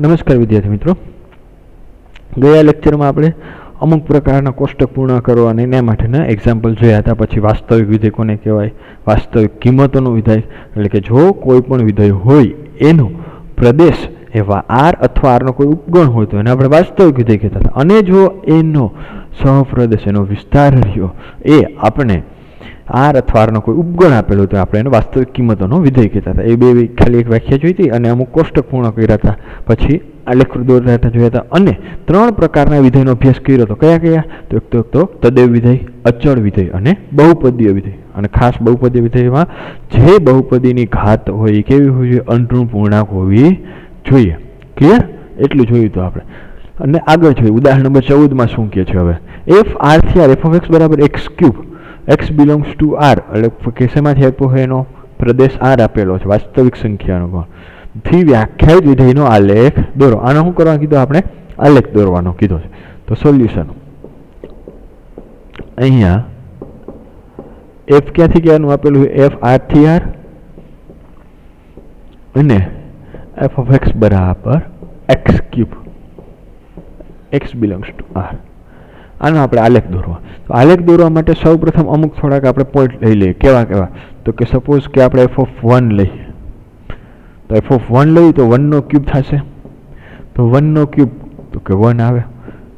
નમસ્કાર વિદ્યાર્થી મિત્રો, ગયા લેક્ચરમાં આપણે અમુક પ્રકારના કોષ્ટક પૂર્ણ કરવા અને એના માટેના એક્ઝામ્પલ જોયા હતા. પછી વાસ્તવિક વિધેય કોને કહેવાય, વાસ્તવિક કિંમતોનું વિધેય, એટલે કે જો કોઈ પણ વિધેય હોય એનો પ્રદેશ એવા આર અથવા આરનો કોઈ ઉપગણ હોય તો એને આપણે વાસ્તવિક વિધેય કહેતા હતા. અને જો એનો સહપ્રદેશ એનો વિસ્તાર રહ્યો એ આપણે આર અથવા આરનો કોઈ ઉપગણ આપેલો તો આપણે એને વાસ્તવિક કિંમતોનો વિધેય કહેતા હતા. એ બે ખાલી એક વ્યાખ્યા જોઈ હતી અને અમુક કોષ્ટક પૂર્ણ કર્યા હતા. પછી આલેખ દોરતા હતા જોયા હતા અને ત્રણ પ્રકારના વિધેયનો અભ્યાસ કર્યો હતો. કયા કયા? તો એક તો તદેવ વિધેય, અચળ વિધેય અને બહુપદીય વિધેય. અને ખાસ બહુપદીય વિધેયમાં જે બહુપદીની ઘાત હોય એ કેવી હોવી જોઈએ? અંતઋણ પૂર્ણાંક હોવી જોઈએ. ક્લિયર? એટલું જોયું હતું આપણે. અને આગળ જોઈએ ઉદાહરણ નંબર 14માં શું કહે છે. હવે એફ આર થી આર, એફ ઓફ એક્સ બરાબર X cube, X belongs to R, એટલે કેસેમાંથી આપ્યો હોય એનો પ્રદેશ આર આપેલો છે, વાસ્તવિક સંખ્યાનો ગણ થી વ્યાખ્યાયિત વિધેયનો આલેખ દોરો. આનો શું કરવાનું કીધું આપણે? આલેખ દોરવાનો કીધો છે. તો સોલ્યુશન અહીંયા એફ ક્યાંથી ક્યાંનું આપેલું છે? એફ આર થી આર અને એફ ઓફ એક્સ બરાબર X cube, X belongs to R. આનો આપણે આલેખ દોરવા. તો આલેખ દોરવા માટે સૌ પ્રથમ અમુક થોડાક આપણે પોઈન્ટ લઈ લઈએ. કેવા કેવા? તો કે સપોઝ કે આપણે એફ ઓફ 1 લઈએ તો એફ ઓફ 1 લઈએ તો 1 નો ક્યુબ થશે. તો 1 નો ક્યુબ તો કે 1 આવે.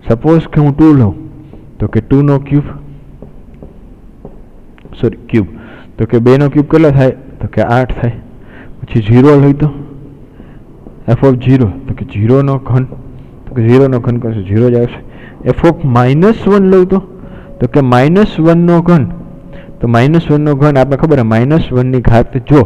સપોઝ કે હું 2 લઉં તો કે 2 નો ક્યુબ, સોરી ક્યુબ, તો કે 2 નો ક્યુબ કેટલો થાય? તો કે 8 થાય. પછી 0 લઈ તો એફ ઓફ 0 તો કે 0 નો ઘન, તો કે 0 નો ઘન કરશે 0 જ આવશે. એફ ઓફ -1 લઉં તો કે -1 નો ઘન, તો -1 નો ઘન આપણે ખબર -1 ની ઘાત જો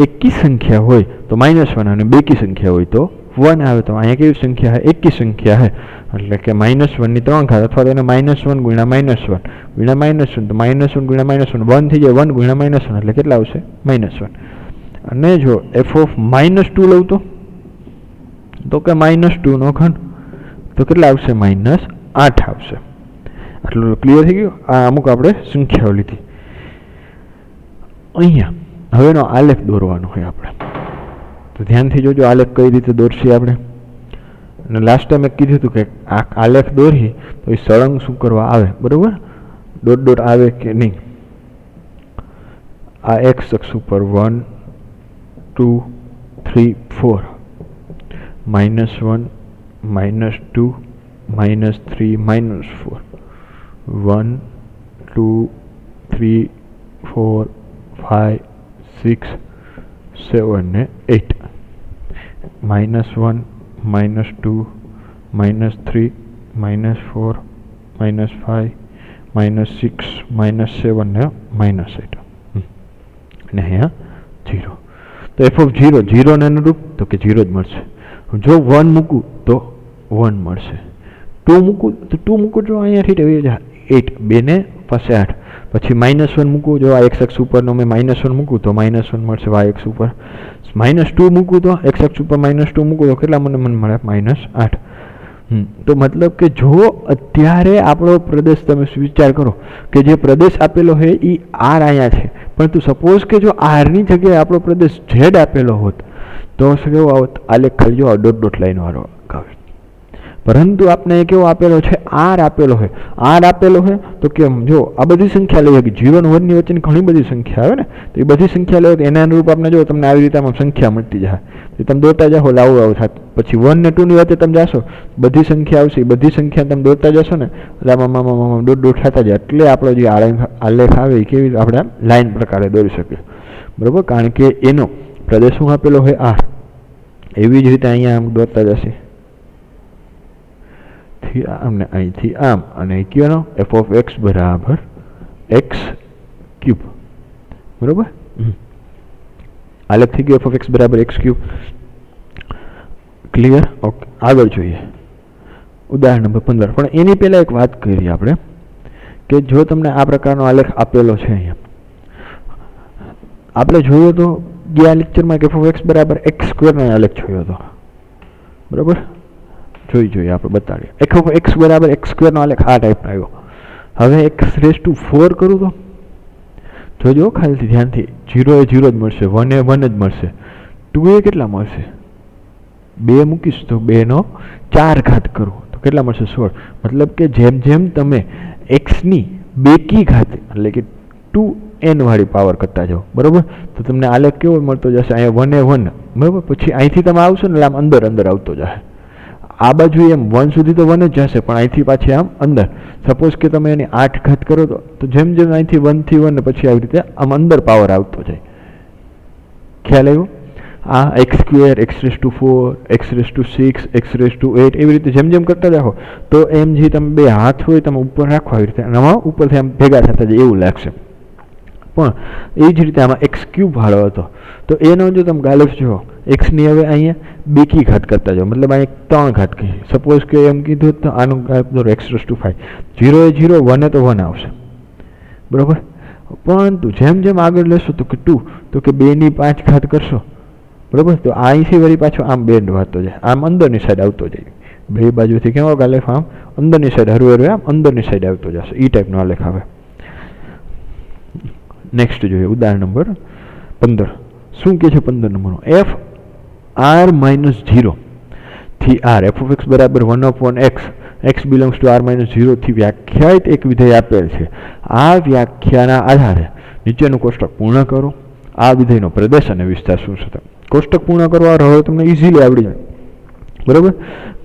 એકી સંખ્યા હોય તો -1 અને બેકી સંખ્યા હોય તો 1 આવે. તો અહીંયા કેવી સંખ્યા છે? એકી સંખ્યા છે, એટલે કે -1 ની 3 ઘાત અથવા તો એને -1 ગુણ્યા -1 ગુણ્યા -1 તો -1 ગુણ્યા -1 1 થઈ જાય. 1 ગુણ્યા -1 એટલે કેટલા આવશે? -1. અને જો એફ ઓફ -2 લઉં તો કે -2 નો ઘન તો કેટલા આવશે? -8 આવશે. આટલું ક્લિયર થઈ ગયું. આ અમુક આપણે સંખ્યાઓ લીધી. અહીંયા હવેનો આલેખ દોરવાનો હોય આપણે, તો ધ્યાનથી જોજો આલેખ કઈ રીતે દોરશી આપણે. અને લાસ્ટ ટાઈમ એક કીધું હતું કે આ આલેખ દોરી તો એ સળંગ શું કરવા આવે, બરોબર? ડોટ ડોટ આવે કે નહીં. આ એક્સ અક્ષ ઉપર 1 2 3 4 -1 -2 -3 -4 1 2 3 4 5 6 7 ને 8 -1 -2 -3 -4 -5 -6 -7 ને -8 અને અહીંયા 0. તો એફ ઓફ 0 0 ને અનુરૂપ તો કે 0 જ મળશે. જો 1 મૂકું તો 1 મળશે. 2 મૂકું તો 2 મૂકું જો અહીંયાથી 8 2 ને પાસે 8. પછી -1 મૂકું જો આ એક્સ અક્ષ ઉપરનો મેં -1 મૂકું તો -1 મળશે વાય અક્ષ ઉપર. -2 મૂકું તો એક્સ અક્ષ ઉપર -2 મૂકું તો કેટલા મને મળે? -8. તો મતલબ કે જો અત્યારે આપણો પ્રદેશ તમે વિચાર કરો કે જે પ્રદેશ આપેલો છે એ આર અહીંયા છે, પરંતુ સપોઝ કે જો આરની જગ્યાએ આપણો પ્રદેશ ઝેડ આપેલો હોત તો કેવો આવત? આલેખ ખાલી જો ડોટ ડોટ લાઈન વાળો આવે. પરંતુ આપણે કેવો આપેલો છે? આર આપેલો છે. આર આપેલો છે તો કેમ? જો આ બધી સંખ્યા લઈએ કે 0 અને 1 ની વચ્ચેની ઘણી બધી સંખ્યા આવે ને, તો એ બધી સંખ્યા લેવો તો એના અનુરૂપ આપણે જો તમને આવી રીતે આમાં સંખ્યા મળતી જાય. તો તમે દોરતા જાઓ એટલે આવું થાય. પછી 1 ને 2 ની વચ્ચે તમે જાશો બધી સંખ્યા આવશે, એ બધી સંખ્યા તમે દોરતા જશો ને એટલે આમાં દોટ દોટ થતા જાય. એટલે આપણો જે આલેખ આવે એ કેવી રીતે આપણે લાઈન પ્રકારે દોરી શકીએ, બરાબર? કારણ કે એનો પ્રદેશ શું આપેલો હોય? આર. એવી જ રીતે અહીંયા આમ દોરતા જશે આમ ને અહીંથી આમ, અને કયો એફ ઓફ એક્સ બરાબર એક્સ ક્યુબ, બરોબર? આલેખ થઈ ગયો એફ ઓફ એક્સ બરાબર એક્સ ક્યુબ. ક્લિયર? ઓકે, આગળ જોઈએ ઉદાહરણ નંબર 15. પણ એની પહેલા એક વાત કરી આપણે કે જો તમને આ પ્રકારનો આલેખ આપેલો છે, અહીંયા આપણે જોયો તો ગયા લેક્ચરમાં એફ ઓફ એક્સ બરાબર એક્સ સ્ક્વેરનો આલેખ જોયો હતો, બરાબર? જોઈએ આપણે બતાડીએ. એફ ઓફ એક્સ બરાબર એક્સ સ્ક્વેરનો આલેખ આ ટાઈપનો આવ્યો. હવે x⁴ કરું તો જોજો ખાલી ધ્યાનથી, 0 એ 0 જ મળશે, 1 એ 1 જ મળશે, 2 એ કેટલા મળશે? 2 મૂકીશ તો 2 નો 4 ઘાત કરું તો કેટલા મળશે 16. મતલબ કે જેમ જેમ તમે એક્સની બેકી ઘાત એટલે કે 2n વાળી પાવર કરતા જાઓ બરાબર, તો તમને આલેખ કેવો મળતો જશે, અહીંયા 1 બરાબર, પછી અહીંથી તમે આવશો ને એટલે આમ અંદર અંદર આવતો જશે. આ બાજુ એમ 1 સુધી તો 1 જ જશે, પણ અહીંથી પાછી આમ અંદર. સપોઝ કે તમે એની 8 ઘાત કરો તો જેમ જેમ અહીંથી 1 થી 1 ને પછી આવી રીતે આમ અંદર પાવર આવતો જાય. ખ્યાલ આવ્યો? આ x², x⁴, x⁶, x⁸ એવી રીતે જેમ જેમ કરતા જાઓ તો એમ જે તમે બે હાથ હોય તમે ઉપર રાખો આવી રીતે આમાં ઉપરથી આમ ભેગા થતા જાય એવું લાગશે. પણ એ જ રીતે આમાં x³ વાળો હતો તો એનો જો તમે ગાલેફ જુઓ, એક્સની હવે અહીંયા બેકી ઘાત કરતા જાઓ, મતલબ અહીંયા 3 ઘાત કહી. સપોઝ કે એમ કીધું તો આનું ગાલેફ દોરો x⁵. 0 એ 0, 1 એ તો 1 આવશે બરાબર. પરંતુ જેમ જેમ આગળ લેશો તો કે 2, તો કે 2ની 5 ઘાત કરશો બરાબર, તો અહીંથી વળી પાછો આમ બેન્ડ વાળતો જાય, આમ અંદરની સાઈડ આવતો જાય. બે બાજુથી કેવો આલેખ આમ અંદરની સાઈડ હરવે હરવે આમ અંદરની સાઈડ આવતો જશે. એ ટાઈપનો આલેખ આવે. નેક્સ્ટ જોઈએ ઉદાહરણ નંબર 15. શું કહે છે 15 નંબરનો? f r - 0 થી r f(x) બરાબર 1/x x belongs to r - 0 થી વ્યાખ્યાયિત એક વિધેય આપેલ છે. આ વ્યાખ્યાના આધારે નીચેનું કોષ્ટક પૂર્ણ કરો. આ વિધેયનો પ્રદેશ અને વિસ્તાર શું છે? કોષ્ટક પૂર્ણ કરવા હવે તમને ઇઝીલી આવડી જાય બરાબર.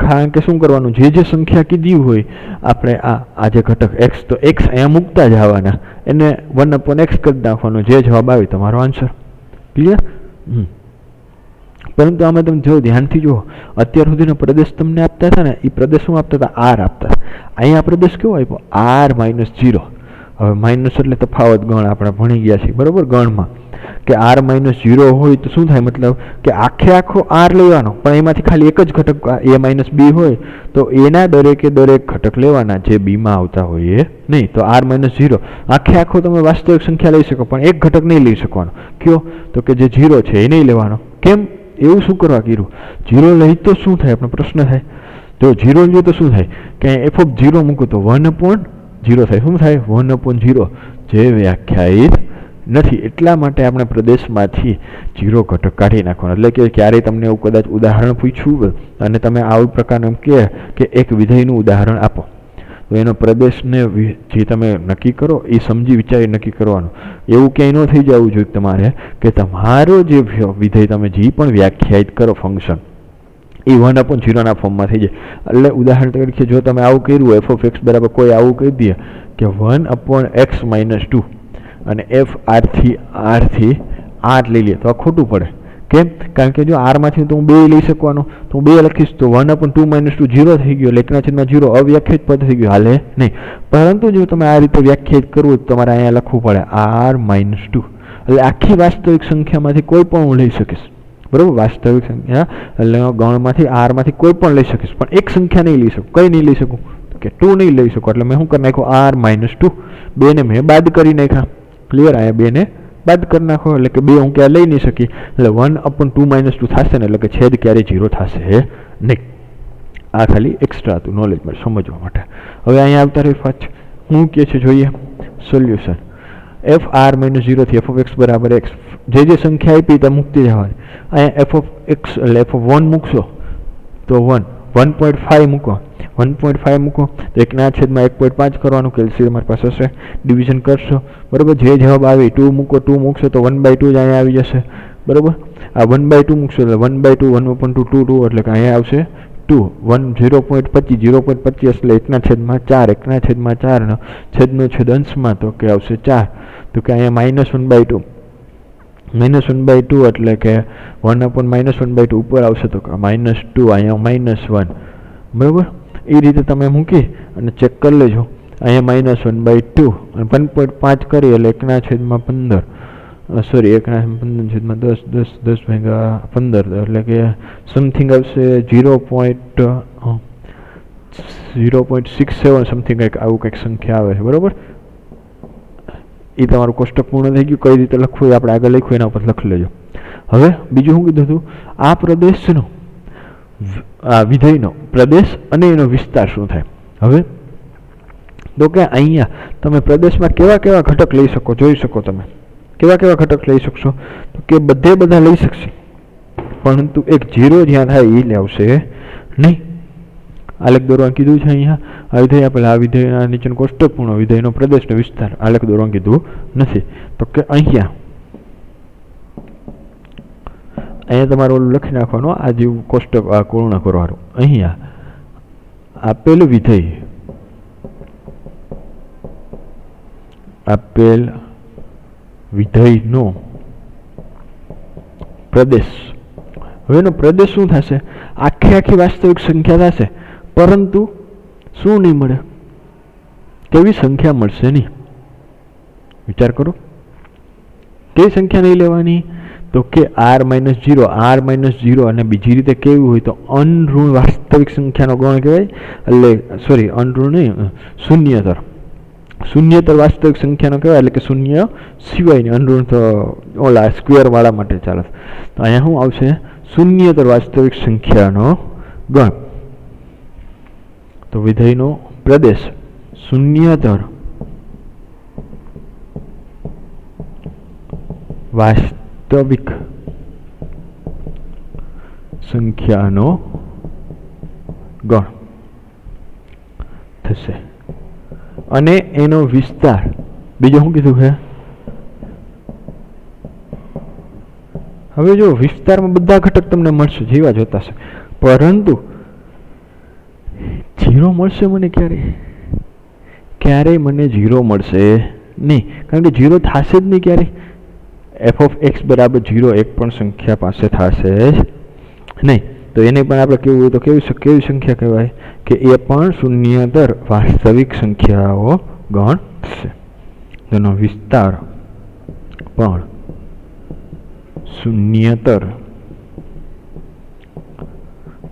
કારણ કે શું કરવાનું, જે જે સંખ્યા કીધી હોય આપણે આ જે ઘટક x, તો x અહીંયા મૂકતા જવાના, એને 1/x કરી નાખવાનો, જે જવાબ આવે તમારો આન્સર. ક્લિયર? પરંતુ આમાં તમે જો ધ્યાનથી જુઓ, અત્યાર સુધીનો પ્રદેશ તમને આપતા હતા ને, એ પ્રદેશ શું આપતા હતા? r આપતા. અહીંયા પ્રદેશ કેવો આપ્યો? r - 0. હવે માઇનસ એટલે તફાવત ગણ આપણે ભણી ગયા છીએ બરાબર ગણમાં, કે r - 0 હોય તો શું થાય, મતલબ કે આખો r લેવાનો, પણ એમાંથી ખાલી એક જ ઘટક a - b હોય તો એના દરેકે દરેક ઘટક લેવાના જે b માં આવતા હોય એ નહીં. તો r - 0 આખો તમે વાસ્તવિક સંખ્યા લઈ શકો, પણ એક ઘટક નહીં લઈ શકવાનો. કયો? તો કે જે 0 છે એ નહીં લેવાનો. કેમ? એવું શું કરવા કીધું? 0 લઈ તો શું થાય, આપણો પ્રશ્ન થાય. જો 0 લ્યો તો શું થાય કે f(0) મૂકો તો 1/0 થાય. શું થાય? 1/0 જે વ્યાખ્યાયિત નથી. એટલા માટે આપણે પ્રદેશમાંથી 0 ઘટક કાઢી નાખવાનો. એટલે કે ક્યારેય તમને એવું કદાચ ઉદાહરણ પૂછ્યું અને તમે આવું પ્રકારનું એમ કે એક વિધેયનું ઉદાહરણ આપો, તો એનો પ્રદેશને જે તમે નક્કી કરો એ સમજી વિચારી નક્કી કરવાનું. એવું ક્યાંય ન થઈ જવું જોઈએ તમારે કે તમારો જે વિધેય તમે જે પણ વ્યાખ્યાયિત કરો ફંક્શન એ 1/0 ના ફોર્મમાં થઈ જાય. એટલે ઉદાહરણ તરીકે જો તમે આવું કર્યું f(x) બરાબર કોઈ આવું કહી દે કે 1/x - 2 અને f r થી r લઈ લે તો આ ખોટું પડે. કેમ? કારણ કે જો r માંથી તો હું 2 લઈ શકવાનો, તો હું 2 લખીશ તો 1/2 - 2 0 થઈ ગયો, લેખના 0 અવ્યાખ્યાયિત પદ થઈ ગયું, હાલે નહીં. પરંતુ જો તમે આ રીતે વ્યાખ્યાયિત કરવું તો તમારે અહીંયા લખવું પડે r - 2. એટલે આખી વાસ્તવિક સંખ્યામાંથી કોઈ પણ હું લઈ શકીશ બરાબર. વાસ્તવિક સંખ્યા એટલે ગણમાંથી r માંથી કોઈ પણ લઈ શકીશ, પણ એક સંખ્યા નહીં લઈ શકું. કઈ નહીં લઈ શકું? કે 2 નહીં લઈ શકું. એટલે મેં શું કરી નાખ્યું? r - 2. 2 ને મેં બાદ કરી નાખ્યા. ક્લિયર? અહીંયા 2 ને બાદ કરી નાખો એટલે કે 2 હું ક્યાં લઈ નહીં શકી, એટલે 1/2 - 2 થશે ને, એટલે કે છેદ ક્યારે 0 થશે નહીં. આ ખાલી એક્સ્ટ્રા હતું નોલેજ માટે સમજવા માટે. હવે અહીંયા આવતા રહી પાછ હું કહે છે જોઈએ સોલ્યુશન. f r - 0 થી f(x) બરાબર x જે સંખ્યા આપી તે મૂકતી જવાની. અહીંયા f(x) એટલે f(1) મૂકશો તો 1.5 મૂકો, 1.5 મૂકો તો 1/1.5 કરવાનું, કેલ્શિયમ તમારી પાસે હશે, ડિવિઝન કરશો બરાબર. જે જવાબ આવે 2 મૂકો, 2 મૂકશો તો 1/2 જ અહીંયા આવી જશે બરાબર. આ 1/2 મૂકશો એટલે 1/2 1/2 2 એટલે કે અહીંયા આવશે 2 0.25 એટલે 1/4 1/4 નો છેદનો છેદ અંશમાં તો કે આવશે 4. તો કે અહીંયા -1/2 -1/2 એટલે કે 1/-1/2 ઉપર આવશે તો -2 અહીંયા -1 બરાબર. એ રીતે તમે મૂકી અને ચેક કરી લેજો. અહીંયા -1/2 અને 1.5 કરી એટલે 1/15 સોરી 1/15 10 10 ભેગા 15 એટલે કે સમથિંગ આવશે 0.67 સમથિંગ કંઈક આવું કંઈક સંખ્યા આવે છે બરાબર. એ તમારું કોષ્ટક પૂર્ણ થઈ ગયું. કઈ રીતે લખવું એ આપણે આગળ લખ્યું એના ઉપર લખી લેજો. હવે બીજું શું કીધું હતું? આ પ્રદેશનો આ વિધેયનો પ્રદેશ અને એનો વિસ્તાર શું થાય. હવે તો કે અહીંયા તમે પ્રદેશમાં કેવા કેવા ઘટક લઈ શકો જોઈ શકો. તમે કેવા કેવા ઘટક લઈ શકશો? તો કે બધા લઈ શકશે. परंतु एक 0 ज्यां थाय ए लेवशे नहीं। आलेख दोरवा कीधुं छे अहींया आ विधेय आपेल आ विधेय नीचेनो कोष्टकपूर्ण विधेयनो प्रदेशनो विस्तार आलेख दोरवा कीधुं नथी। तो के अहींया तमारे ओલું લખી નાખવાનું આ જેવું કોષ્ટક આ પૂર્ણ કરવાનું। અહીંયા આપેલ વિધેય વિધેયનો પ્રદેશ, હવે એનો પ્રદેશ શું થશે? આખી વાસ્તવિક સંખ્યા થશે, પરંતુ શું નહીં મળે? કેવી સંખ્યા મળશે નહીં? વિચાર કરો, કેવી સંખ્યા નહીં લેવાની? तो के r-0 અને બીજી રીતે કેવું હોય તો અનઋણ વાસ્તવિક સંખ્યાનો ગણ કહેવાય, એટલે સોરી અનઋણ નહીં, શૂન્યતર વાસ્તવિક સંખ્યાનો કહેવાય, એટલે કે શૂન્ય સિવાયની અનઋણ તો ઓલા સ્ક્વેર વાળા માટે ચાલે। તો અહીંયા શું આવશે? શૂન્યતર વાસ્તવિક સંખ્યાનો ગણ। તો વિધેયનો પ્રદેશ શૂન્યતર વાસ્તવિક સંખ્યાનો ગણ થશે અને એનો વિસ્તાર બીજો શું કીધું છે? હવે જો વિસ્તારમાં બધા ઘટક તમને મળશે જેવા જોતા છે, પરંતુ 0 મળશે મને ક્યારેય મને 0 મળશે નહીં, કારણ કે 0 થશે જ નહીં ક્યારેય। f(x) = 0 એક પણ સંખ્યા પાસે થશે જ નહીં। તો એને પણ આપણે કેવું હોય તો કેવી સંખ્યા કહેવાય કે એ પણ શૂન્યતર વાસ્તવિક સંખ્યાઓ ગણશે। તેનો વિસ્તાર પણ શૂન્યતર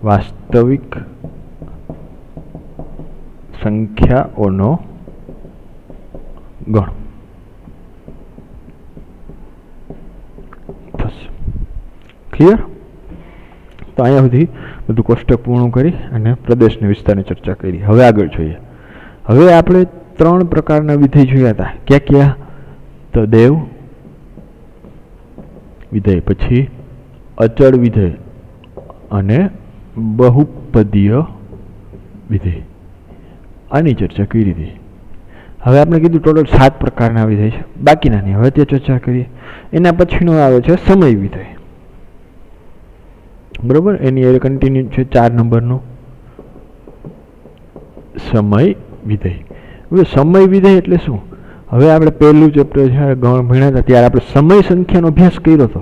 વાસ્તવિક સંખ્યાઓનો ગણ થશે। ક્લિયર? તો અહીંયા સુધી બધું કોષ્ટક પૂર્ણ કરી અને પ્રદેશને વિસ્તારની ચર્ચા કરી। હવે આગળ જોઈએ। હવે આપણે 3 પ્રકારના વિધેય જોયા હતા। ક્યાં? તો દેવ વિધેય, પછી અચળ વિધેય અને બહુપદીય વિધેય, આની ચર્ચા કરી હતી। હવે આપણે કીધું ટોટલ 7 પ્રકારના વિધેય છે, બાકીના નહીં, હવે તે ચર્ચા કરીએ। એના પછીનો આવે છે સમય વિધેય, બરોબર? એની એ કન્ટિન્યુ છે 4 નંબરનો સમય વિધેય। હવે સમય વિધેય એટલે શું? હવે આપણે પહેલું ચેપ્ટર જ્યારે ગણ ભણ્યા હતા ત્યારે આપણે સમય સંખ્યાનો અભ્યાસ કર્યો હતો।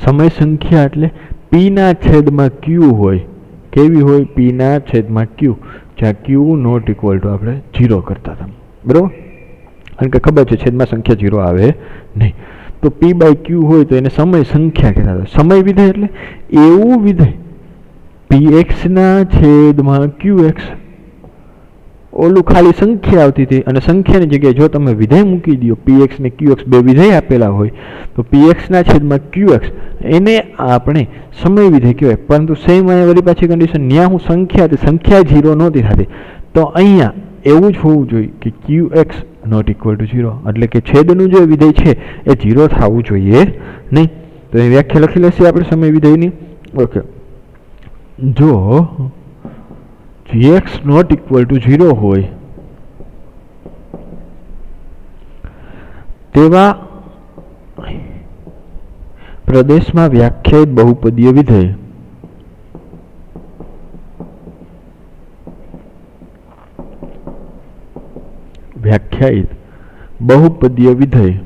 સમય સંખ્યા એટલે p/q હોય, કેવી હોય? p/q, જ્યાં q ≠ આપણે 0 કરતા હતા, બરોબર? કારણ કે ખબર છે છેદમાં સંખ્યા 0 આવે નહીં, તો p/q હોય તો એને સમય સંખ્યા કહેતા હતા। સમય વિધેય એટલે એવું વિધેય px/qx, ઓલું ખાલી સંખ્યા આવતી હતી અને સંખ્યાની જગ્યાએ જો તમે વિધેય મૂકી દો, px ને qx બે વિધેય આપેલા હોય તો px/qx એને આપણે સમય વિધેય કહેવાય। પરંતુ સેમ અહીંયા વળી પાછી કન્ડિશન, ત્યાં હું સંખ્યા 0 નહોતી થતી, તો અહીંયા એવું જ હોવું જોઈએ કે qx ≠ 0, એટલે કે છેદનું જે વિધેય છે એ 0 થવું જોઈએ નહીં। તો એ વ્યાખ્યા લખી લેશે આપણે સમય વિધેયની। ઓકે, જો gx ≠ 0 હોય તેવા પ્રદેશમાં વ્યાખ્યાયિત બહુપદીય વિધેય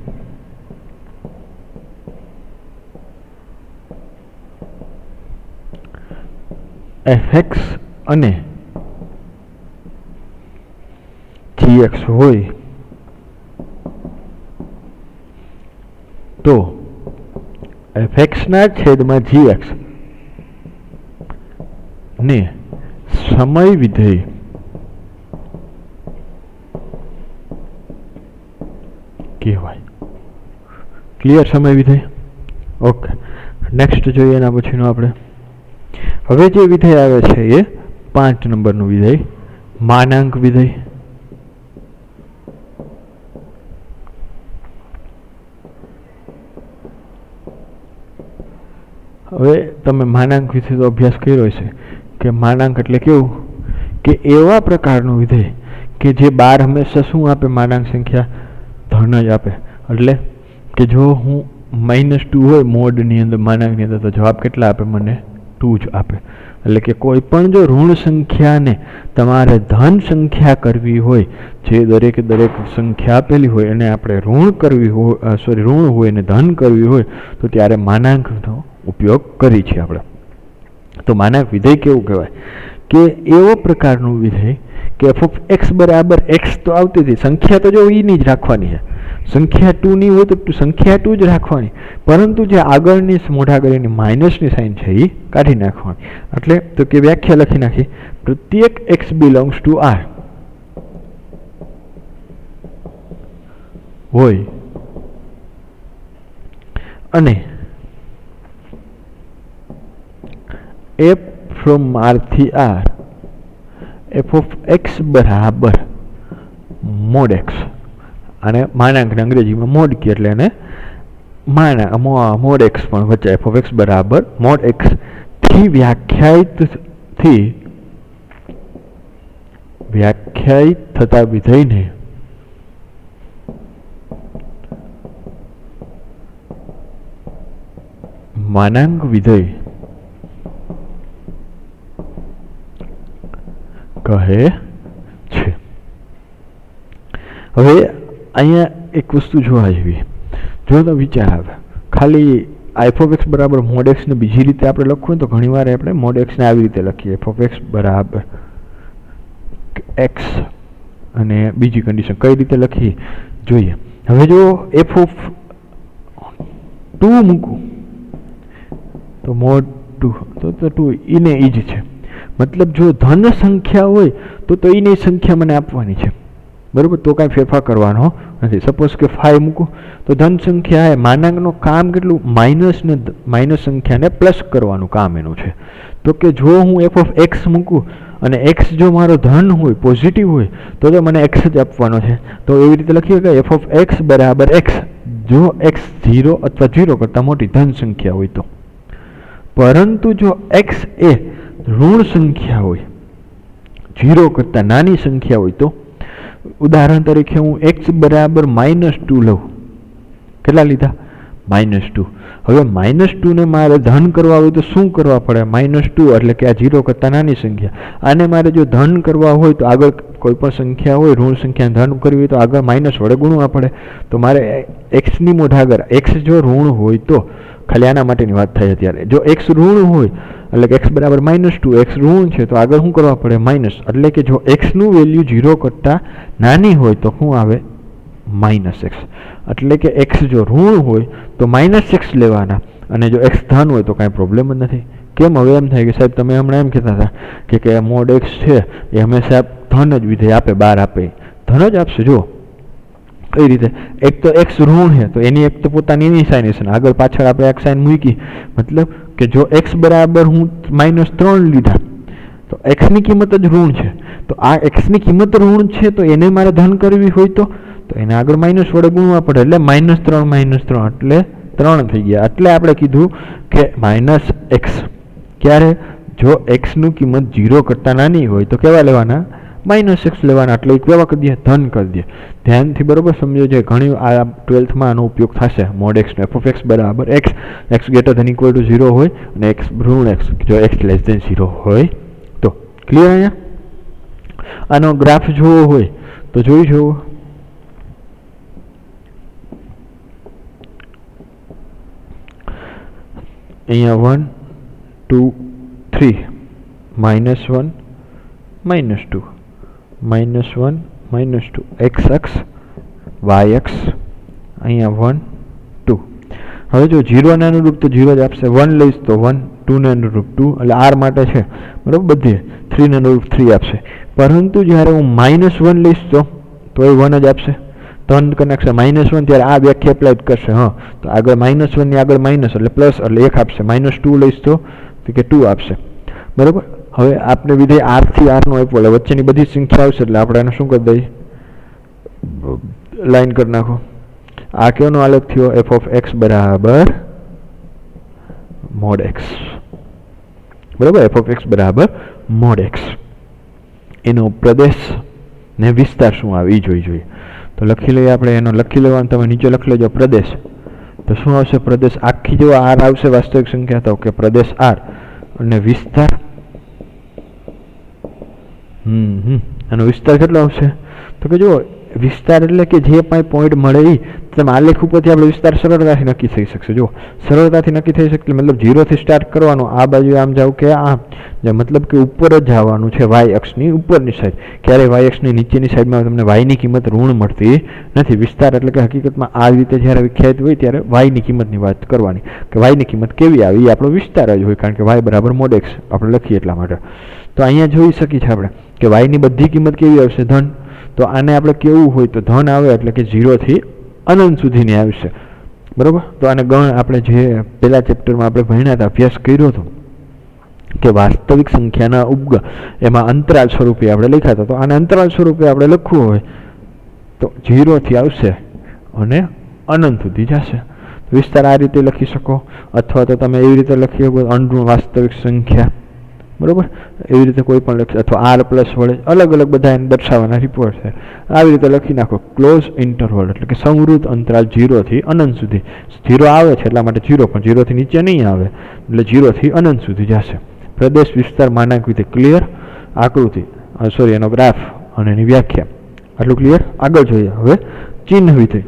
fx અને gx હોય તો fx/gx ને સમય વિધેય કહેવાય। ક્લિયર? સમય વિધેય। ઓકે, નેક્સ્ટ જોઈએ એના પછીનો આપણે। હવે જે વિધેય આવે છે એ 5 નંબરનું વિધેય, માનાંક વિધેય। હવે તમે માનાંક વિશે તો અભ્યાસ કર્યો છે કે માનાંક એટલે કેવું કે એવા પ્રકારનું વિધેય કે જે બાર હંમેશા શું આપે, માનાંક સંખ્યા ધન જ આપે. એટલે કે જો હું -2 હોય મોડની અંદર, માનાંકની અંદર, તો જવાબ કેટલા આપે? મને 2 જ આપે. એટલે કે કોઈ પણ જો ઋણ સંખ્યાને તમારે ધન સંખ્યા કરવી હોય, જે દરેક સંખ્યા આપેલી હોય એને આપણે ઋણ કરવી હોય, ઋણ હોય ને ધન કરવી હોય, તો ત્યારે માનાંકનો ઉપયોગ કરી છીએ આપણે. તો માનાંક વિધેય કેવું કહેવાય કે એવો પ્રકારનું વિધેય કે f(x) બરાબર x તો આવતી હતી, સંખ્યા તો જો એની જ રાખવાની છે, સંખ્યા 2 ની હોય તો સંખ્યા 2 જ રાખવાની, પરંતુ જે આગળની મોઢા આગળની માઇનસની સાઇન છે એ કાઢી નાખવાની. એટલે તો કે વ્યાખ્યા લખી નાખી, પ્રત્યેક x belongs to R હોય અને f from R થી R f(x) બરાબર mod x, અને માનાંકને અંગ્રેજીમાં મોડ કહે એટલે એને મોડ x પણ વચ્ચે f(x) બરાબર મોડ x થી વ્યાખ્યાયિત થતા વિધેયને માનાંક વિધેય કહે છે. હવે અહીંયા એક વસ્તુ જોવા જેવી, જો તો વિચાર આવે, ખાલી f(x) બરાબર મોડ x ને બીજી રીતે આપણે લખવું તો ઘણીવાર આપણે મોડ x ને આવી રીતે લખીએ, f(x) બરાબર x, અને બીજી કન્ડિશન કઈ રીતે લખી જોઈએ. હવે જો f(2) મૂકું તો mod 2 તો 2 એને ઈ જ છે. મતલબ જો ધન સંખ્યા હોય તો એની સંખ્યા મને આપવાની છે, બરાબર, તો કાંઈ ફેરફાર કરવાનો નથી. સપોઝ કે 5 મૂકું તો ધન સંખ્યા એ માનાંકનું કામ કેટલું, માઇનસ સંખ્યાને પ્લસ કરવાનું કામ એનું છે. તો કે જો હું f(x) મૂકું અને x જો મારો ધન હોય, પોઝિટિવ હોય, તો મને x જ આપવાનો છે. તો એવી રીતે લખીએ કે f(x) બરાબર x, જો x 0 અથવા 0 કરતાં મોટી ધન સંખ્યા હોય તો. પરંતુ જો x એ ઋણ સંખ્યા હોય, 0 કરતાં નાની સંખ્યા હોય તો, ઉદાહરણ તરીકે હું x બરાબર -2 લઉં. કેટલા લીધા? -2. હવે -2 ને મારે ધન કરવા હોય તો શું કરવા પડે? -2 એટલે કે આ 0 કરતાં નાની સંખ્યા. આને મારે જો ધન કરવા હોય તો આગળ કોઈ પણ સંખ્યા હોય, ઋણ સંખ્યા ધન કરવી હોય તો આગળ માઇનસ વડે ગુણવા પડે. તો મારે x ની મોઢા આગળ x જો ઋણ હોય તો, ખાલી આના માટેની વાત થાય અત્યારે, જો x ઋણ હોય એટલે કે x બરાબર -2, x ઋણ છે તો આગળ શું કરવા પડે? માઇનસ. એટલે કે જો x નું વેલ્યુ 0 કરતાં નાની હોય તો શું આવે? -x. એટલે કે x જો ઋણ હોય તો -x લેવાના, અને જો x ધન હોય તો કાંઈ પ્રોબ્લેમ જ નથી. કેમ? હવે એમ થાય કે સાહેબ તમે હમણાં એમ કહેતા હતા કે મોડ x છે એ હંમેશા ધન જ વિધેય આપે, બાર આપે, ધન જ આપશે. જો કઈ રીતે? એક તો x ઋણ છે તો એની એક તો પોતાની એની સાઇન હશે, આગળ પાછળ આપણે એક સાઇન મૂકી, મતલબ કે જો x બરાબર હું -3 લીધા તો x ની કિંમત જ ઋણ છે, તો આ x ની કિંમત ઋણ છે તો એને મારે ધન કરવી હોય તો એને આગળ માઇનસ વડે ગુણવા પડે, એટલે -3 એટલે 3 થઈ ગયા. એટલે આપણે કીધું કે -x ક્યારે? જો x નું કિંમત 0 કરતાં નાની હોય તો કેવા લેવાના? -x લેવાના. એટલે કેવા કરી દે? ધન કરી દે. ધ્યાનથી બરોબર સમજો છે, ઘણી આ 12th માં આનો ઉપયોગ થશે. મોડ x નો f(x) બરાબર x, x > 0 હોય અને x ઋણ x જો x < 0 હોય તો. ક્લિયર? અહીંયા આનો ગ્રાફ જોવો હોય તો જોઈ જુઓ. અહીંયા 1 2 3 -1 -2 -1 -2 x અક્ષ y અક્ષ, અહીંયા 1 2. હવે જો 0 ને અનુરૂપ તો 0 જ આપશે, 1 લઈશ તો 1, 2 ને અનુરૂપ 2, એટલે r માટે છે બરાબર બધે, 3 ને અનુરૂપ 3 આપશે. પરંતુ જ્યારે હું -1 લઈશ તો એ 1 જ આપશે. ધન કરી નાખશે -1, ત્યારે આ વ્યાખ્યા એપ્લાય કરશે. હા, તો આગળ -1 ની આગળ માઇનસ એટલે પ્લસ એટલે 1 આપશે. -2 લઈશ તો કે 2 આપશે. બરાબર. હવે આપણે વિધેય r થી r નો આપ્યો, એટલે વચ્ચેની બધી સંખ્યા આવશે એટલે આપણે એને શું કરી દઈએ? લાઈન કરી નાખો. આ કેનો આલેખ થયો? f(x) બરાબર મોડ એક્સ. બરાબર, એફ ઓફ એક્સ બરાબર મોડ એક્સ. એનો પ્રદેશ ને વિસ્તાર શું આવે એ જોઈએ. તો લખી લઈએ આપણે, એનો લખી લેવાનું, તમે નીચે લખી લેજો પ્રદેશ. તો શું આવશે? પ્રદેશ આખી જો આર આવશે વાસ્તવિક સંખ્યા, તો કે પ્રદેશ આર, અને વિસ્તાર આનો વિસ્તાર કેટલો આવશે? તો કે જો વિસ્તાર એટલે કે જે પણ પોઈન્ટ મળે એ તમે આલેખ ઉપરથી આપણે વિસ્તાર સરળતાથી નક્કી થઈ શકશે. જો સરળતાથી નક્કી થઈ શકે, મતલબ 0 થી સ્ટાર્ટ કરવાનું, આ બાજુ આમ જાવ કે આમ, મતલબ કે ઉપર જ જવાનું છે વાય અક્ષની ઉપરની સાઈડ. ક્યારે વાય અક્ષની નીચેની સાઈડમાં તમને વાયની કિંમત ઋણ મળતી નથી. વિસ્તાર એટલે કે હકીકતમાં આ રીતે જ્યારે વ્યાખ્યાયિત હોય ત્યારે વાયની કિંમતની વાત કરવાની, કે વાયની કિંમત કેવી આવે એ આપણો વિસ્તાર જ હોય, કારણ કે વાય બરાબર મોડ એક્સ આપણે લખીએ એટલા માટે. તો અહીંયા જોઈ શકીએ છીએ આપણે કે વાયની બધી કિંમત કેવી આવશે? ધન. તો આને આપણે કેવું હોય તો ધન આવે, એટલે કે 0 થી અનંત સુધીની આવશે. બરાબર. તો આને ગણ આપણે જે પહેલા ચેપ્ટરમાં આપણે ભણ્યા હતા, અભ્યાસ કર્યો હતો કે વાસ્તવિક સંખ્યાના ઉપગણ, એમાં અંતરાલ સ્વરૂપે આપણે લખ્યા હતા. તો આને અંતરાલ સ્વરૂપે આપણે લખવું હોય તો 0 થી આવશે અને અનંત સુધી જશે. વિસ્તાર આ રીતે લખી શકો, અથવા તો તમે એવી રીતે લખી શકો અણઋણ વાસ્તવિક સંખ્યા. બરાબર, એવી રીતે કોઈ પણ લખી, અથવા આર પ્લસ વડે અલગ અલગ બધા એને દર્શાવવાના રિપોર્ટ છે. આવી રીતે લખી નાખો ક્લોઝ ઇન્ટરવલ, એટલે કે સંવૃત અંતરાલ 0 થી અનંત સુધી. 0 આવે છે એટલા માટે 0, પણ 0 થી નીચે નહીં આવે, એટલે 0 થી અનંત સુધી જશે. પ્રદેશ વિસ્તાર માનાંક વિધેય ક્લિયર. આકૃતિ સોરી એનો ગ્રાફ અને એની વ્યાખ્યા આટલું ક્લિયર. આગળ જોઈએ હવે ચિહ્ન વિધેય.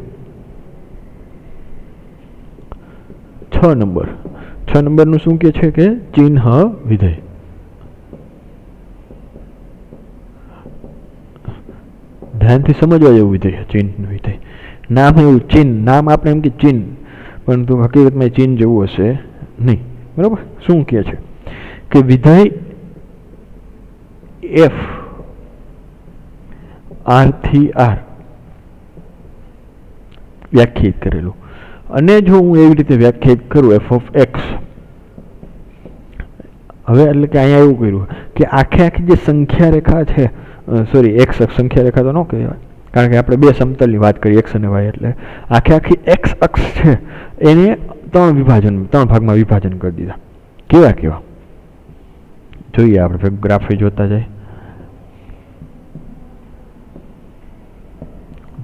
6 નંબર. 6 નંબરનું શું કહે છે કે ચિહ્ન વિધેય. ધ્યાનથી સમજવા જેવું વિધેય, ચિહ્ન વિધેય. નામ એવું ચિહ્ન, નામ આપણે એમ કે ચિહ્ન, પરંતુ હકીકતમાં ચિહ્ન જેવું હશે નહીં. બરાબર. શું કહે છે કે વિધેય એફ આર થી આર વ્યાખ્યાયિત કરેલું, અને જો હું એવી રીતે વ્યાખ્યાયિત કરું એફ ઓફ એક્સ, હવે એટલે કે અહીંયા એવું કર્યું કે આખી જે સંખ્યા રેખા છે, સોરી એક્સ અક્ષ, સંખ્યા રેખા તો ન કહેવાય, કારણ કે આપણે બે સમતલની વાત કરી એક્સ અને વાય, એટલે આખી એક્સ અક્ષ છે એને 3 ભાગમાં વિભાજન કરી દીધા. કેવા જોઈએ આપણે ગ્રાફ જોતા જાય.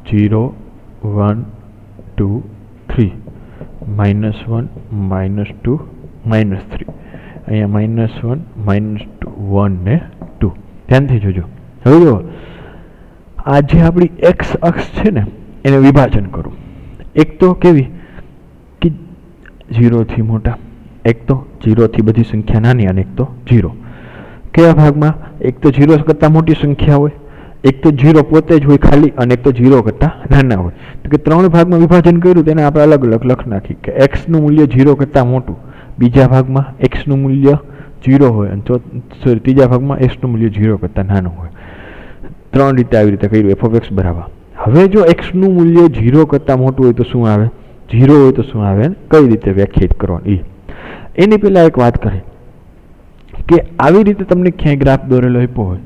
0 1 2 3 -1 -2 -3, અહીંયા -1 -2 1 ને 2. ધ્યાનથી જોજો. હવે જો આ જે આપણી એક્સ અક્ષ છે ને એને વિભાજન કરું. એક તો કેવી કે 0 થી મોટા, એક તો 0 થી બધી સંખ્યા નાની, અને એક તો 0. કયા ભાગમાં? એક તો 0 કરતાં મોટી સંખ્યા હોય, એક તો 0 પોતે જ હોય ખાલી, અને એક તો 0 કરતાં નાના હોય. તો કે 3 ભાગમાં વિભાજન કર્યું, તેને આપણે અલગ અલગ લખ નાખી કે એક્સનું મૂલ્ય 0 કરતાં મોટું, બીજા ભાગમાં એક્સનું મૂલ્ય 0 હોય, અને ત્રીજા ભાગમાં એક્સનું મૂલ્ય 0 કરતાં નાનું હોય. 3 રીતે આવી રીતે કર્યું એફ ઓફ એક્સ બરાબર. હવે જો એક્સનું મૂલ્ય 0 કરતાં મોટું હોય તો શું આવે? 0 હોય તો શું આવે? કઈ રીતે વ્યાખ્યાયિત કરવાની? એની પહેલાં એક વાત કરી કે આવી રીતે તમને ક્યાંય ગ્રાફ દોરેલો આપ્યો હોય,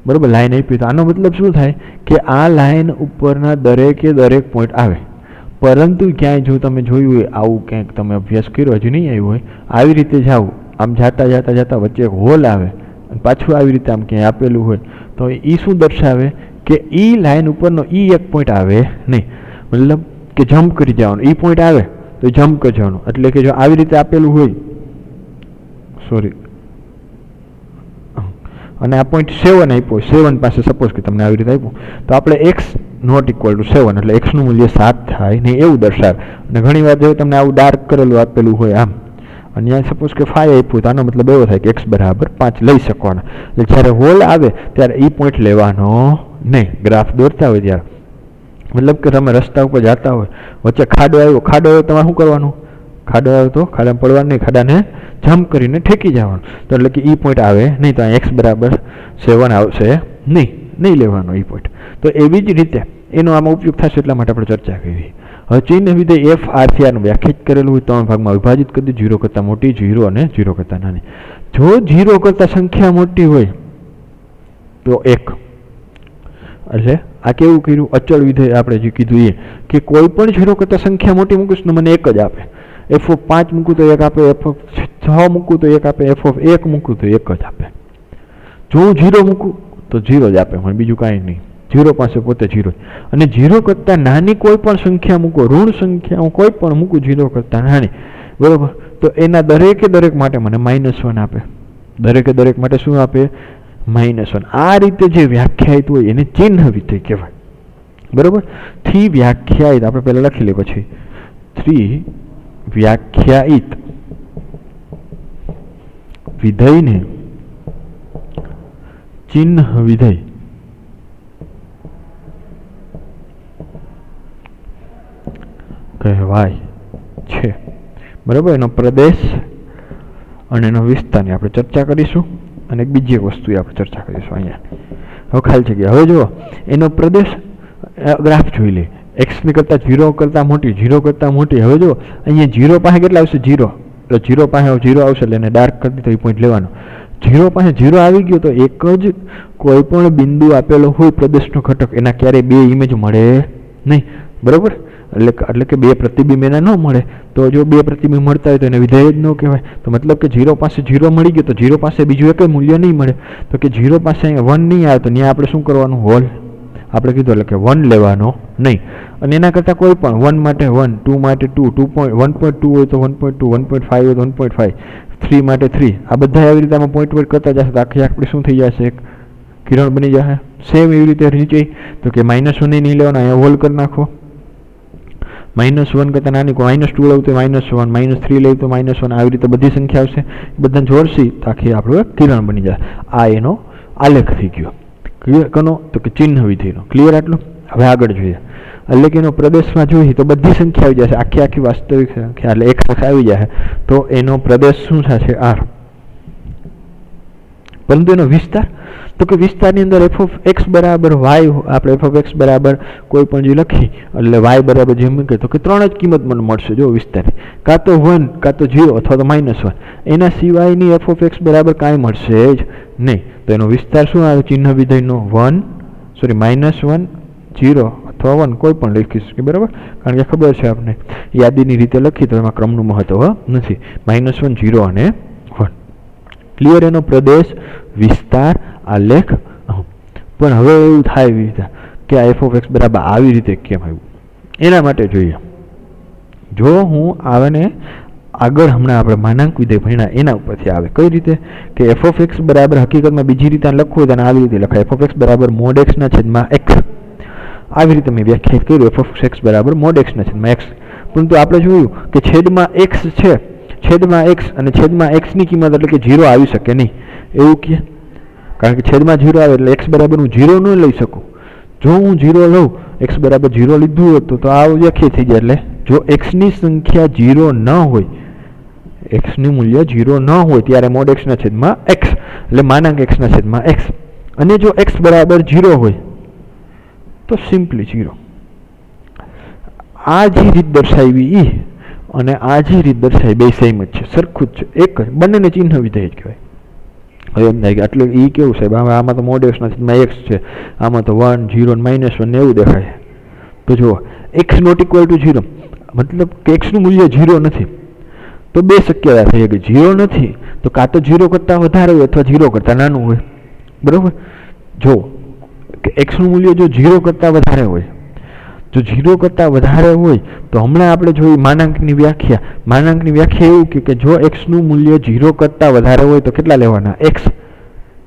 બરાબર, લાઈન આપી, તો આનો મતલબ શું થાય કે આ લાઈન ઉપરના દરેકે દરેક પોઈન્ટ આવે. પરંતુ ક્યાંય જો તમે જોયું હોય આવું, ક્યાંક તમે અભ્યાસ કર્યો હજી નહીં આવ્યું હોય, આવી રીતે જાઓ, આમ જાતા વચ્ચે એક હોલ આવે, અને પાછું આવી રીતે આમ ક્યાંય આપેલું હોય, તો એ શું દર્શાવે કે એ લાઈન ઉપરનો એક પોઈન્ટ આવે નહીં. મતલબ કે જમ્પ કરી જવાનું, એ પોઈન્ટ આવે તો જમ્પ કરી જવાનું. એટલે કે જો આવી રીતે આપેલું હોય, સોરી, અને આ પોઈન્ટ 7 આપ્યો, 7 પાસે સપોઝ કે તમને આવી રીતે આપ્યું, તો આપણે x નોટ ઇક્વલ ટુ 7, એટલે એક્સનું મૂલ્ય 7 થાય નહીં એવું દર્શાવે. અને ઘણી વાર જો તમને આવું ડાર્ક કરેલું આપેલું હોય આમ, અને અહીંયા સપોઝ કે 5 આપ્યું, તો આનો મતલબ એવો થાય કે x બરાબર 5 લઈ શકવાના. એટલે જ્યારે હોલ આવે ત્યારે એ પોઈન્ટ લેવાનો નહીં, ગ્રાફ દોરતા હોય ત્યારે. મતલબ કે તમે રસ્તા ઉપર જતા હોય, વચ્ચે ખાડો આવ્યો, તમારે શું કરવાનું? ખાડો આવ્યો તો ખાડામાં પડવાનું નહીં, ખાડાને જમ્પ કરીને ઠેકી જવાનું. તો એટલે કે એ પોઈન્ટ આવે નહીં, તો એક્સ બરાબર 7 આવશે નહીં લેવાનો એ પોઈન્ટ. તો એવી જ રીતે એનો આમાં ઉપયોગ થશે, એટલા માટે આપણે ચર્ચા કરી. હવે ચિહ્ન વિધેય એફ આર થી આરનું વ્યાખ્યાયિત કરેલું હોય, 3 ભાગમાં વિભાજિત કરી દીધું, 0 કરતાં મોટી, 0 અને 0 કરતાં નાની. જો 0 કરતાં સંખ્યા મોટી હોય તો 1, એટલે આ કેવું કર્યું? અચળ વિધેય આપણે જે કીધું એ કે કોઈ પણ 0 કરતાં સંખ્યા મોટી મૂકીશ તો મને 1 જ આપે. f5 મૂકું તો 1 આપે, f6 મૂકું તો 1 આપે, f1 મૂકું તો 1 જ આપે. જો હું 0 મૂકું તો 0 જ આપે, મને બીજું કાંઈ નહીં. 0 પાસે પોતે 0. અને 0 કરતાં નાની કોઈ પણ સંખ્યા મૂકો, ઋણ સંખ્યા હું કોઈ પણ મૂકું 0 કરતાં નાની, બરાબર, તો એના દરેકે દરેક માટે મને -1 આપે. દરેકે દરેક માટે શું આપે? -1. આ રીતે જે વ્યાખ્યાયિત હોય એને ચિહ્ન વિધેય કહેવાય, બરાબર. થી વ્યાખ્યાયિત આપણે પહેલાં લખી લે, પછી થી વ્યાખ્યાયિત વિધેયને ચિહ્ન વિધેય કહેવાય છે, બરાબર. એનો પ્રદેશ અને એનો વિસ્તારની આપણે ચર્ચા કરીશું, અને એક બીજી એક વસ્તુ આપણે ચર્ચા કરીશું અહીંયા. હવે ખાલી જગ્યા. હવે જુઓ, એનો પ્રદેશ ગ્રાફ જોઈ લે. એક્સની કરતાં 0 કરતાં મોટી, 0 કરતાં મોટી. હવે જુઓ અહીંયા 0 પાસે કેટલા આવશે? 0. એટલે 0 પાસે 0 આવશે એટલે એને ડાર્ક કરી દીધો, એ પોઈન્ટ લેવાનો. 0 પાસે 0 આવી ગયો તો એક જ કોઈ પણ બિંદુ આપેલો હોય પ્રદેશનો ઘટક, એના ક્યારેય બે ઇમેજ મળે નહીં, બરાબર. એટલે કે બે પ્રતિબિંબ એના ન મળે. તો જો બે પ્રતિબિંબ મળતા હોય તો એને વિધેય જ ન કહેવાય. તો મતલબ કે 0 પાસે 0 મળી ગયો તો 0 પાસે બીજું એક મૂલ્ય નહીં મળે. તો કે 0 પાસે અહીંયા 1 નહીં આવે તો ત્યાં આપણે શું કરવાનું? હોલ આપણે કીધું, એટલે કે 1 લેવાનો નહીં. અને એના કરતાં કોઈ પણ 1 માટે 1, 2 માટે 2, 1.2 હોય તો 1.2, 1.5 હોય તો 1.5, 3 માટે 3, આ બધા આવી રીતે આમાં પોઈન્ટ પોઈન્ટ કરતા જશે તો આખી આપણે શું થઈ જશે? એક કિરણ બની જશે. સેમ એવી રીતે નીચે તો કે -1 નહીં લેવાનો, અહીંયા હોલ કરી નાખો. -1 કરતાં નાની -2 લેવું તો -1, -3 લેવું તો -1, આવી રીતે બધી સંખ્યા આવશે. બધાને જોડશી તો આખી આપણું એક કિરણ બની જાય. આ એનો આલેખ થઈ ગયો. ક્લિયર? કનો? તો કે ચિહ્ન વિધેયનો. ક્લિયર આટલું? હવે આગળ જોઈએ. એટલે કે એનો પ્રદેશમાં જોઈએ તો બધી સંખ્યા આવી જશે, આખી આખી વાસ્તવિક સંખ્યા, એટલે એક સાથે આવી જાય તો એનો પ્રદેશ શું થશે? R. પરંતુ એનો વિસ્તાર, તો કે વિસ્તારની અંદર f(x) બરાબર y, આપણે f(x) બરાબર કોઈ પણ જે લખી એટલે y બરાબર જે મૂકે તો કે 3 જ કિંમત મને મળશે. જો વિસ્તારની કાં તો 1, કાં તો 0 અથવા તો -1, એના સિવાયની f(x) બરાબર કાંઈ મળશે જ નહીં. તો એનો વિસ્તાર શું આવે? ચિહ્ન વિધેયનો -1, 0 અથવા 1 કોઈ પણ લખી શકીએ, બરાબર. કારણ કે ખબર છે આપણે યાદીની રીતે લખી તો એમાં ક્રમનું મહત્વ નથી. -1, 0 અને 1. ક્લિયર? એનો પ્રદેશ, વિસ્તાર, આલેખ. પણ હવે એવું થાય એવી રીતે કે આ f(x) બરાબર આવી રીતે કેમ આવ્યું? એના માટે જોઈએ. જો હું આને આગળ હમણાં આપણે માનાંક વિધેય ભણ્યા એના ઉપરથી આવે. કઈ રીતે? કે f(x) બરાબર હકીકતમાં બીજી રીતે લખવું હોય તો આવી રીતે લખાય. f(x) બરાબર mod x ના છેદમાં x. આવી રીતે મેં વ્યાખ્યાયિત કર્યું f(x) બરાબર mod x ના છેદમાં x. પરંતુ આપણે જોયું કે છેદમાં x છે, છેદમાં x અને છેદમાં x ની કિંમત એટલે કે 0 આવી શકે નહીં એવું કે, કારણ કે છેદમાં 0 આવે એટલે x બરાબર હું 0 ન લઈ શકું. જો હું 0 લઉં, x બરાબર 0 લીધું હોત તો આ વ્યાખ્યા થઈ જાય. એટલે જો x ની સંખ્યા 0 ન હોય, x નું મૂલ્ય 0 ન હોય ત્યારે mod x ના છેદમાં x, એટલે માનાંક x ના છેદમાં x. અને જો x બરાબર 0 હોય તો સિમ્પલી 0. આ જે રીત દર્શાવી એ અને આ જે રીત દર્શાવી બે સેમ જ છે, સરખું જ છે, એક જ. બંનેને ચિહ્ન વિધેય જ કહેવાય. હવે એમ થાય કે એટલે એ કેવું સાહેબ? આમાં તો mod x ના છેદમાં x છે, આમાં તો 1, 0 અને -1 એવું દેખાય. તો જુઓ, x નોટ ઇક્વલ ટુ 0 મતલબ કે x નું મૂલ્ય 0 નથી. તો બે શક્યતા થઈ કે 0 નથી તો કાં તો 0 કરતાં વધારે હોય અથવા 0 કરતાં નાનું હોય, બરાબર. જો કે x નું મૂલ્ય જો 0 કરતાં વધારે હોય, જો 0 કરતાં વધારે હોય તો હમણાં આપણે જોઈ માનાંકની વ્યાખ્યા એવું કે જો x નું મૂલ્ય 0 કરતાં વધારે હોય તો કેટલા લેવાના? x,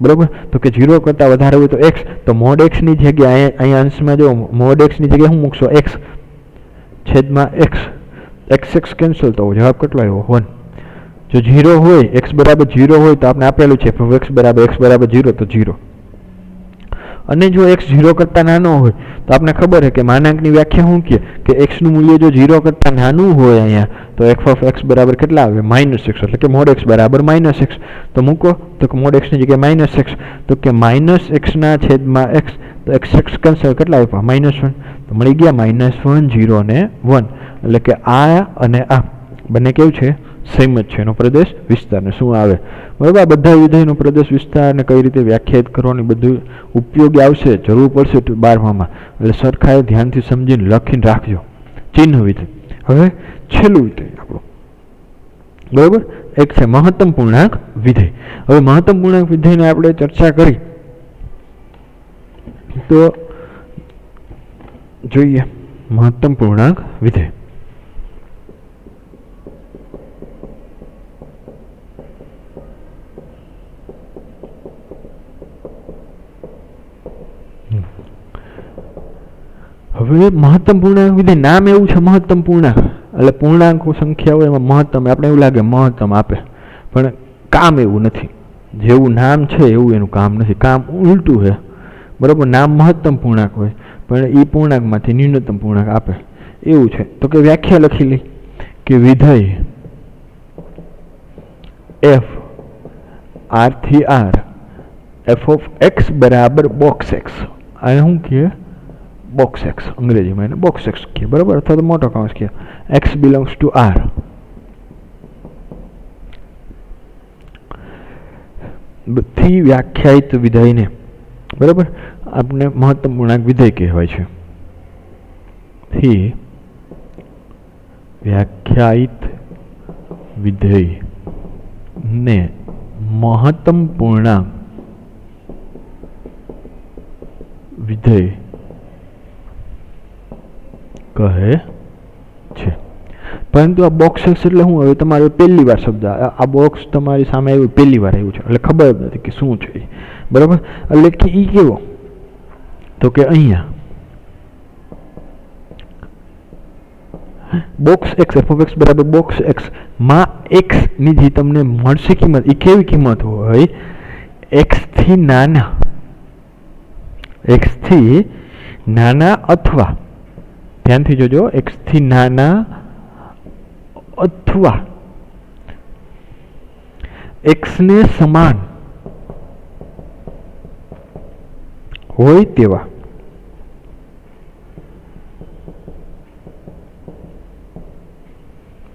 બરાબર. તો કે 0 કરતાં વધારે હોય તો x, તો mod x ની જગ્યાએ અહીંયા અંશમાં જો mod x ની જગ્યાએ શું મૂકશો? x છેદમાં x. x કેન્સલ તો જવાબ કેટલો આવ્યો? 1. જો 0 હોય, x બરાબર 0 હોય તો આપણે આપેલું છે x બરાબર 0 તો 0. અને જો x 0 કરતાં નાનો હોય તો આપણે ખબર છે કે માનાંકની વ્યાખ્યા શું કે x નું મૂલ્ય જો 0 કરતાં નાનું હોય અહીંયા તો f(x) બરાબર કેટલા આવે? -x, એટલે કે mod x બરાબર -x. તો મૂકો તો કે mod x ની જગ્યાએ -x, તો કે -x ના છેદમાં x, તો x કેન્સલ કેટલા આપ્યા? -1. તો મળી ગયા -1, 0 અને 1. એટલે કે આ અને આ બંને કેવું છે? સેમ જ છે. એનો પ્રદેશ, વિસ્તાર ને શું આવે, બરાબર. આ બધા વિધેયનો પ્રદેશ, વિસ્તાર ને કઈ રીતે વ્યાખ્યાયિત કરવાની બધું ઉપયોગી આવશે, જરૂર પડશે 12માં. એટલે સરખાએ ધ્યાનથી સમજીને લખીને રાખજો. ચિહ્ન વિધેય. હવે છેલ્લું વિધેય આપણું बराबर। एक है महत्तम पूर्णांक विधेय। હવે મહત્તમ પૂર્ણાંક વિધેયની આપણે ચર્ચા કરી તો જોઈએ મહત્તમ પૂર્ણાંક વિધેય। હવે મહત્તમ પૂર્ણાંક વિધેય નામ એવું છે મહત્તમ પૂર્ણાંક, એટલે પૂર્ણાંકો સંખ્યા હોય એમાં મહત્તમ આપણે એવું લાગે મહત્તમ આપે, પણ કામ એવું નથી। જેવું નામ છે એવું એનું કામ નથી, કામ ઉલટું છે બરાબર। નામ મહત્તમ પૂર્ણાંક હોય પણ એ પૂર્ણાંકમાંથી ન્યૂનતમ પૂર્ણાંક આપે એવું છે। તો કે વ્યાખ્યા લખી લઈ કે વિધેય f r થી r f of x બરાબર બોક્સ x, આ શું કહે બોક્સ x, અંગ્રેજીમાં એને બોક્સ x કહે બરાબર, અથવા તો મોટો કૌંસ કહે, x belongs to r। થી વ્યાખ્યાયિત વિધેયને બરાબર આપણે મહત્તમ પૂર્ણાંક વિધેય કહેવાય છે। થી વ્યાખ્યાયિત વિધેય ને મહત્તમ પૂર્ણાંક વિધેય કહે છે। પરંતુ આ બોક્સ એક્સ એટલે શું? હવે તમારે પહેલી વાર શબ્દ આ બોક્સ તમારી સામે આવ્યું, પહેલી વાર આવ્યું છે એટલે ખબર જ નથી કે શું છે બરાબર। એટલે કે ઈ કેવો તો કે અહીંયા box x F of X બરાબર બોક્સ એક્સ માં એક્સ ની જે તમને મળશે કિંમત એ કેવી કિંમત હોય? એક્સ થી નાના, એક્સ થી નાના અથવા ધ્યાનથી જોજો, એક્સ થી નાના અથવા એક્સ ને સમાન હોય તેવા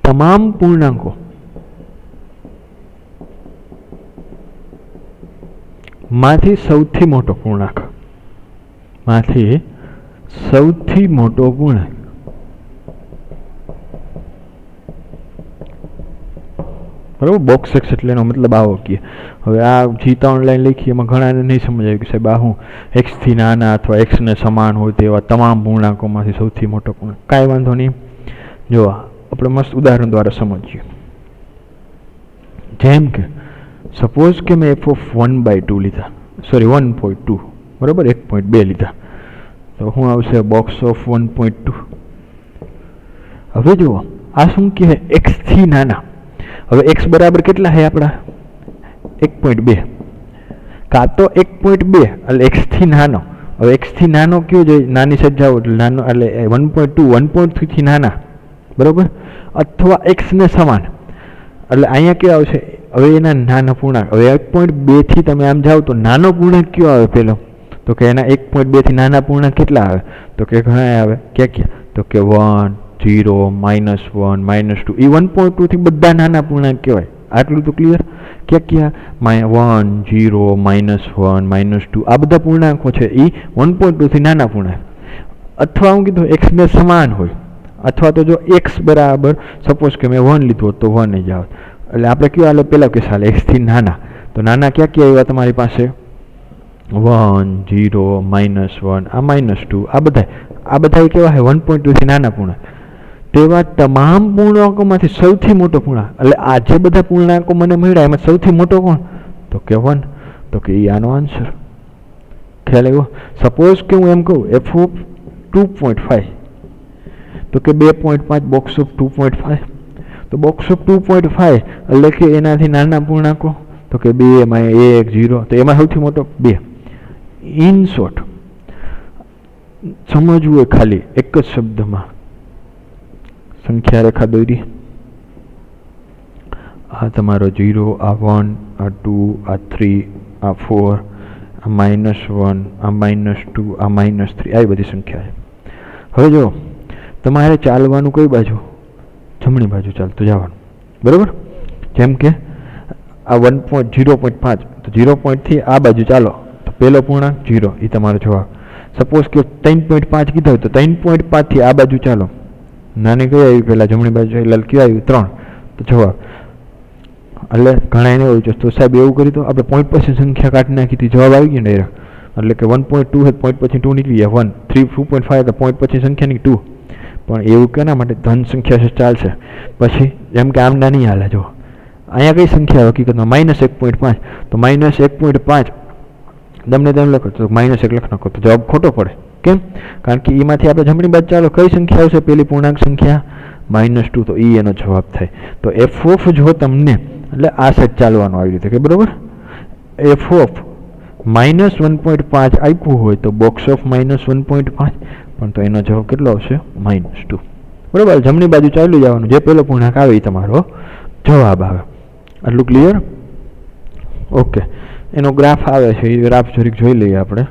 તમામ પૂર્ણાંકો માંથી સૌથી મોટો પૂર્ણાંક, માંથી સૌથી મોટો પૂર્ણાંક બરાબર। બોક્સ એક્સ એટલે એનો મતલબ આવો કે હવે આ જી 3 લાઈન લખી એમાં ઘણાને નહીં સમજાય કે સાહેબ આ હું એક્સ થી નાના અથવા એક્સ ને સમાન હોય તેવા તમામ પૂર્ણાંકોમાંથી સૌથી મોટો પૂર્ણાંક, કાંઈ વાંધો નહીં। જો આપણે મસ્ત ઉદાહરણ દ્વારા સમજીએ, જેમ કે સપોઝ કે મેં f of 1/2 લીધા, સોરી 1.2 બરાબર, 1.2 લીધા, તો શું આવશે બોક્સ ઓફ 1.2। હવે જુઓ આ શું કહે એક્સ થી નાના, હવે x બરાબર કેટલા છે આપણા 1.2, કાં તો 1.2 એટલે x થી નાનો, હવે x થી નાનો કયો જોઈએ નાની સજાઓ એટલે નાનો એટલે 1.2 1.3 થી નાના બરાબર, અથવા x ને સમાન એટલે અહીંયા કયો આવશે હવે એના નાના પૂર્ણાંક। હવે 1.2 થી તમે આમ જાઓ તો નાનો પૂર્ણાંક કયો આવે પેલો? તો કે એના 1.2 થી નાના પૂર્ણાંક કેટલા આવે? તો કે ઘણા આવે, ક્યાં? તો કે 1 0 -1 -2 એ 1.2 થી બધા નાના પૂર્ણાંક કહેવાય। આટલું તો ક્લિયર? ક્યાં 1 0 -1 -2 આ બધા પૂર્ણાંકો છે એ 1.2 થી નાના પૂર્ણાંક, અથવા હું કીધું x ને સમાન હોય, અથવા તો જો x બરાબર સપોઝ કે મેં 1 લીધું તો 1 જ આવે, એટલે આપણે કયો હાલો પહેલા કે ચાલે x થી નાના, તો નાના ક્યાં આવ્યા તમારી પાસે 1 0 -1 આ -2 આ બધા કેવા છે 1.2 થી નાના પૂર્ણાંક, તેવા તમામ પૂર્ણાંકોમાંથી સૌથી મોટો પૂર્ણાંક, એટલે આ જે બધા પૂર્ણાંકો મને મળ્યા એમાં સૌથી મોટો કોણ? તો કે 1, તો કે એ આનો આન્સર। ખ્યાલ આવ્યો? સપોઝ કે હું એમ કહું f of 2.5 તો કે 2.5 બોક્સ ઓફ 2.5, તો બોક્સ ઓફ 2.5 એટલે કે એનાથી નાના પૂર્ણાંકો તો કે 2 એમાં 1 0, તો એમાં સૌથી મોટો 2। ઇન શોર્ટ સમજવું હોય ખાલી એક જ શબ્દમાં, સંખ્યા રેખા દોરી, આ તમારો 0 આ 1 આ 2 આ 3 આ 4 આ -1 આ -2 આ -3 આવી બધી સંખ્યા છે। હવે જો તમારે ચાલવાનું કઈ બાજુ? જમણી બાજુ ચાલતું જવાનું બરાબર। જેમ કે આ 0.5 તો 0 થી આ બાજુ ચાલો તો પહેલો પૂર્ણાંક 0 એ તમારો જવાબ। સપોઝ કે 3.5 કીધો તો 3.5 થી આ બાજુ ચાલો, નાની કઈ આવી પહેલા જમણી બાજુ એટલે કયું આવ્યું 3 તો જવાબ। એટલે ઘણા એને એવું છે તો સાહેબ એવું કરી તો આપણે પોઈન્ટ પછી સંખ્યા કાઢી નાખી હતી, જવાબ આવી ગયો ડાયરેક્ટ. એટલે કે 1.2 પોઈન્ટ પછી 2 નીકળી ગયા, 1 3 2.5 તો પોઈન્ટ પછી સંખ્યાની 2. પણ એવું કેના માટે ધન સંખ્યા છે ચાલશે. પછી જેમ કે આમના નહીં હાલે. જો અહીંયા કઈ સંખ્યા હકીકતમાં -1.5, તો -1.5 તમને તેમ લખો તો -1 લખી નાખો તો જવાબ ખોટો પડે. કેમ? કારણ કે એમાંથી આપણે જમણી બાજુ ચાલો કઈ સંખ્યા આવશે, પેલી પૂર્ણાંક સંખ્યા -2, તો એ એનો જવાબ થાય. તો એફ ઓફ જો તમને એટલે આ સાઈડ ચાલવાનું આવી રીતે કે બરોબર, એફ ઓફ -1.5 આપ્યું હોય તો બોક્સ ઓફ -1.5, પણ તો એનો જવાબ કેટલો આવશે -2. બરાબર, જમણી બાજુ ચાલ્યું જવાનું, જે પેલો પૂર્ણાંક આવે એ તમારો જવાબ આવે. આટલું ક્લિયર? ઓકે, એનો ગ્રાફ આવે છે, એ ગ્રાફ જરીક જોઈ લઈએ આપણે.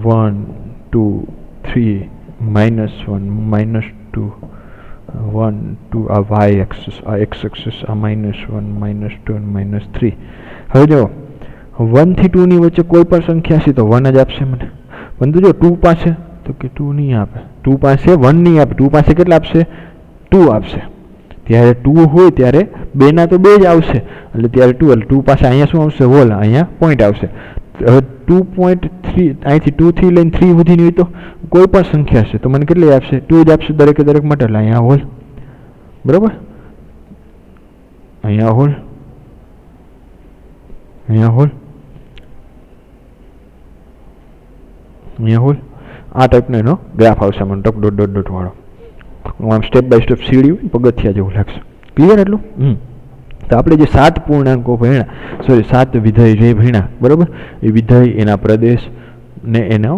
1 2 3 -1 -2 1 2 આ વાય એક્સિસ, આ એક્સ એક્સિસ, આ -1 -2 અને -3. હવે જો 1 થી 2 ની વચ્ચે કોઈ પણ સંખ્યા છે તો 1 જ આપશે મને. પરંતુ જો 2 પાસે તો કે 2 નહીં આપે, 2 પાસે 1 નહીં આપે, 2 પાસે કેટલા આપશે? 2 આપશે. ત્યારે 2 હોય ત્યારે 2 ના તો 2 જ આવશે, એટલે ત્યારે 2, એટલે 2 પાસે અહીંયા શું આવશે? હોલ, અહીંયા પોઈન્ટ આવશે. હવે 2.3 અહીંથી 2 થી લઈને 3 સુધીની હોય તો કોઈ પણ સંખ્યા છે તો મને કેટલી આપશે? 2 જ આપશે દરેકે દરેક માટે, એટલે અહીંયા હોલ. બરાબર, અહીંયા હોલ, અહીંયા હોલ, અહીંયા હોલ. આ ટાઈપનો એનો ગ્રાફ આવશે મને, ડોટ ડોટ ડોટ વાળો. આમ સ્ટેપ બાય સ્ટેપ સીડી હોય પગથિયા જેવું લાગશે. ક્લિયર એટલું? તો આપણે જે 7 પૂર્ણાંકો ભણ્યા, સોરી 7 વિધેય જે ભણ્યા, બરાબર, એ વિધેય, એના પ્રદેશ ને એનો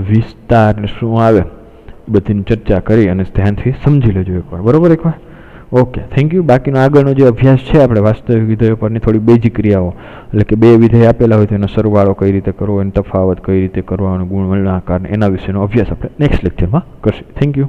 વિસ્તાર ને શું આવે બધીની ચર્ચા કરી અને ધ્યાનથી સમજી લેજો એકવાર. બરાબર, એકવાર. Okay, thank you. બાકીનો આગળનો જે અભ્યાસ છે આપણે વાસ્તવિક વિધેયો પરની થોડી બેઝિક ક્રિયાઓ, એટલે કે 2 વિધેય આપેલા હોય તો એનો સરવાળો કઈ રીતે કરવો, એનો તફાવત કઈ રીતે કરવો, અને ગુણ, આકાર, એના વિશેનો અભ્યાસ આપણે નેક્સ્ટ લેક્ચરમાં કરશું. Thank you.